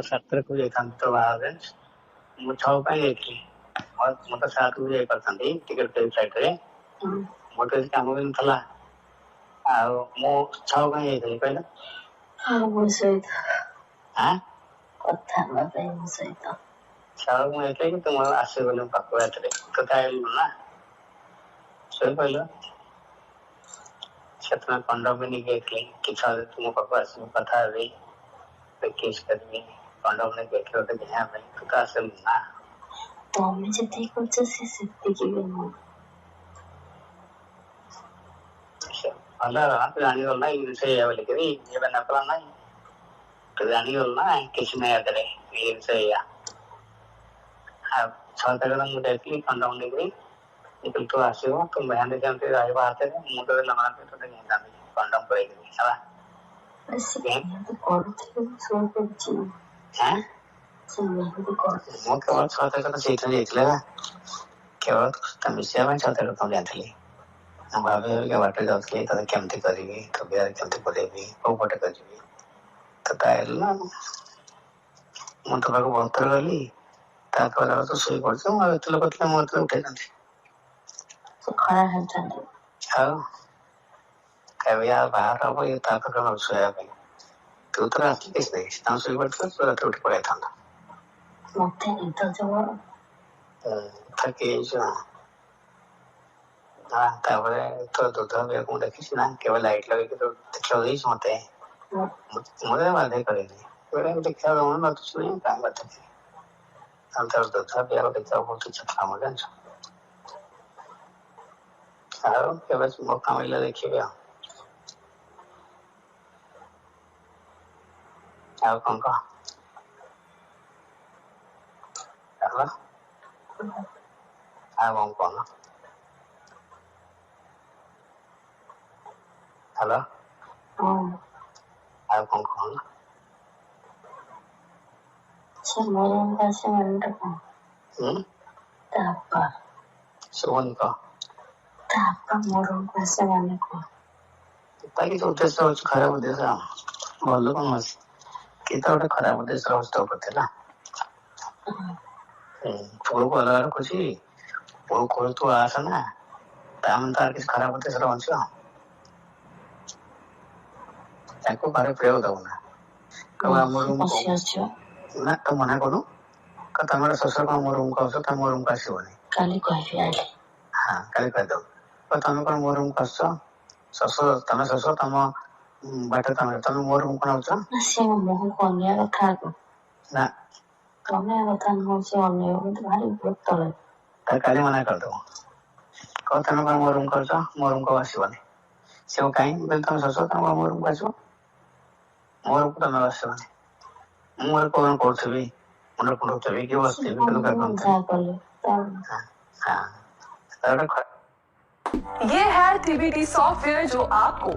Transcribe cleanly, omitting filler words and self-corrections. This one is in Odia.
ସାତଟାକୁ ଯାଇଥାନ୍ତି ତ ବାହାରେ ମୁଁ 6 ପାଇଁ ଯାଇଥିଲି ମୁଁ ତ 7କୁ ଯାଇପାରିଥାନ୍ତି ଟିକେଟ ୱେବସାଇଟରେ ମୋର କିଛି କାମ ବି ନଥିଲା ଆଉ ମୁଁ 6 ପାଇଁ ଯାଇଥିଲି କହିଲ ମୋ ସହିତ ଆଁ କଥା ହେବା ପାଇଁ ମୋ ସହିତ 6 ମୁଁ ଯାଇଥିଲି କି ତୁମ ଆସିଗଲି ପାଖକୁ ରାତିରେ ତୋତେ ଆଇଲୁ ନା ଶୋଇପଇଲ ସେତେବେଳେ କଣ୍ଡମ ବି ନେଇକି ଯାଇଥିଲି କିଛି ତୁମ ପାଖକୁ ଆସିବି କଥା ହେବି କିସ୍ କରିବି କଣ୍ଡମ ନେଇକି ଯାଇଥିଲି ଗୋଟେ ଘିଆ ପାଇଁ ତୁ ତ ଆସିଲୁ ନା ତମେ ଯେତିକି କରୁଛ ସେ ସେତିକି ବି ନୁହଁ ଭଲ ତୁ ଜାଣିଗଲ ନା ଜିନିଷ ଏଇଆ ବୋଲିକିରି ଏବେ ନକଲା ନାଇଁ ତୁ ଜାଣିଗଲୁ ନା କିଛି ନାହିଁ ଏଥିରେ ଜିନିଷ ଏଇଆ ଆଉ 6 ତାରିଖ ମୁଁ ଯାଇଥିଲି କଣ୍ଡମ ନେଇକିରି ଯେତେବେଳେ ତୁ ଆସିବ ତୁ ମେହେନ୍ଦି ଯେମିତି ରହିବ ହାତରେ ମୁଁ ତୋତେ ଲଗାଣ ତୋତେ ଘିଁଥାନ୍ତି କଣ୍ଡମ ପଳେଇକିରି ହେଲା କରୁଥିଲି ଶୋଇପଡିଛି ମୁଁ କେବଳ 6 ତାରିଖ ସେଇଥିରେ ଯାଇଥିଲି ହେଲା କେବଳ ମିଶିବା ପାଇଁ 6 ତାରିଖ ଯାଇଥିଲି ମୁଁ ଭାବି ବାଟରେ ଯାଉଥିଲି ତତେ କେମିତି କରିବି ତୋ ବିହାରେ କେମିତି ପଳେଇବି କୋଉ ପଟେ କରିବି ତତେ ଆଇଲୁ ନା ମୁଁ ତୋ ପାଖକୁ ବହୁତ ଥର ଗଲି ତାପରେ ଆଉ ତୁ ଶୋଇପଡିଛୁ ମୁଁ ଆଉ ଏତେ ଲୋକ ଥିଲେ ମୁଁ ଏତେ ଉଠେଇଥାନ୍ତି ଖରା ହେଇଥାନ୍ତି ଆଉ କେବେ ଆଉ ବାହାର ହବ ଇଏ ତା ପାଖରେ ଶୋଇବା ପାଇଁ ତୁ ତୋର ଆସିଲି କିଛି ନାହିଁ ତାଙ୍କୁ ଶୋଇପଡିଥିଲା ତୁ ରାତିରେ ଉଠି ପଳେଇଥାନ୍ତା ମତେ ନିଦ ଜବର ଥକି ଯାଇଛୁ ତାପରେ ତୋ ଦୁଧ ମୁଁ ଦେଖିଛି ନା କେବେ ଲାଇଟ୍ ଲଗେଇକି ଦେଖିବାକୁ ଦେଇଛୁ ମତେ ମୁଁ ବାଧ୍ୟ କରିନି ଦେଖିବାକୁ ଦଉନ ନଚୁଛୁ କାଇଁ ବାଧ୍ୟ ତାହେଲେ ତୋର ଦୁଧ ପିଇବାକୁ ଦେଖିବାକୁ ବହୁତ ଇଚ୍ଛା ଥିଲା ମୁଁ ଜାଣିଛୁ ଆଉ କେବେ ମୌକା ମିଳିଲେ ଦେଖିବି ଆଉ କଣ କହ ଆଉ କଣ କହୁନ ହ୍ୟାଲୋ ଆଉ କଣ କହୁନ ମୋର ଆସେ ମନଟା କଣ ତା ବାପା ଶୁଭୁନି କହ ତା ବାପା ମୋର ଆସେ ମାନେ କଣ ତା କିଛି ଉଦ୍ଦେଶ୍ୟ ଅଛି ଖରାପ ଉଦ୍ଦେଶ୍ୟ ଭଲ କଣ ଅଛି କିନ୍ତୁ ଗୋଟେ ଖରାପ ଉଦ୍ଦେଶ୍ୟ ରହୁଛି ତୋ ପ୍ରତି ହେଲା ପୁଅକୁ ଅଲଗା ରଖୁଛି ପୁଅ କହୁଛୁ ତୁ ଆସ ନା ତାମାନେ ତାର କିଛି ଖରାପ ଉଦ୍ଦେଶ୍ୟ ରହୁଛି ତାକୁ ଘରେ ପ୍ରିୟ ଦବୁ ନା ନା ତୁ ମନା କରୁ ତମର ଶ୍ୱଶୁର କଣ ମୋ ରୁମକୁ ଆସୁଛ ତମ ମୋ ରୁମକୁ ଆସିବନି କାଲି କହିବି ହଁ କାଲି କହିଦବୁ ତମେ କଣ ମୋ ରୁମକୁ ଆସୁଛ ଶ୍ୱଶୁର ତମେ ଶ୍ୱଶୁର ତମ ବାଟରେ ତମେ ମୋ ରୁମକୁ କଣ ଆଉଛ ସେ ମୁହଁକୁ ଅନେଇବା କଥା ଆଗ ନା ଅନେଇବା କଥା ନୁହଁ ସେ ଅନେଇବ କିନ୍ତୁ ଭାରି ବିରକ୍ତ ଲାଗେ କାଲି ମନା କରିଦବୁ ତମେ କଣ ମୋ ରୁମକୁ ଆସୁଛ ମୋ ରୁମକୁ ଆସିବନି ସେ କାହିଁକି ତମେ ଶ୍ୱଶୁର ତମେ ମୋ ରୁମକୁ ଆସିବ ମୋ ରୁମକୁ ତମେ ଆସିବନି ମୁଁ କଣ କରୁଥିବି ମୁଣ୍ଡ କୁଣ୍ଡଉଥିବି କି ବସିଥିବି ये है TBT सॉफ्टवेयर जो आपको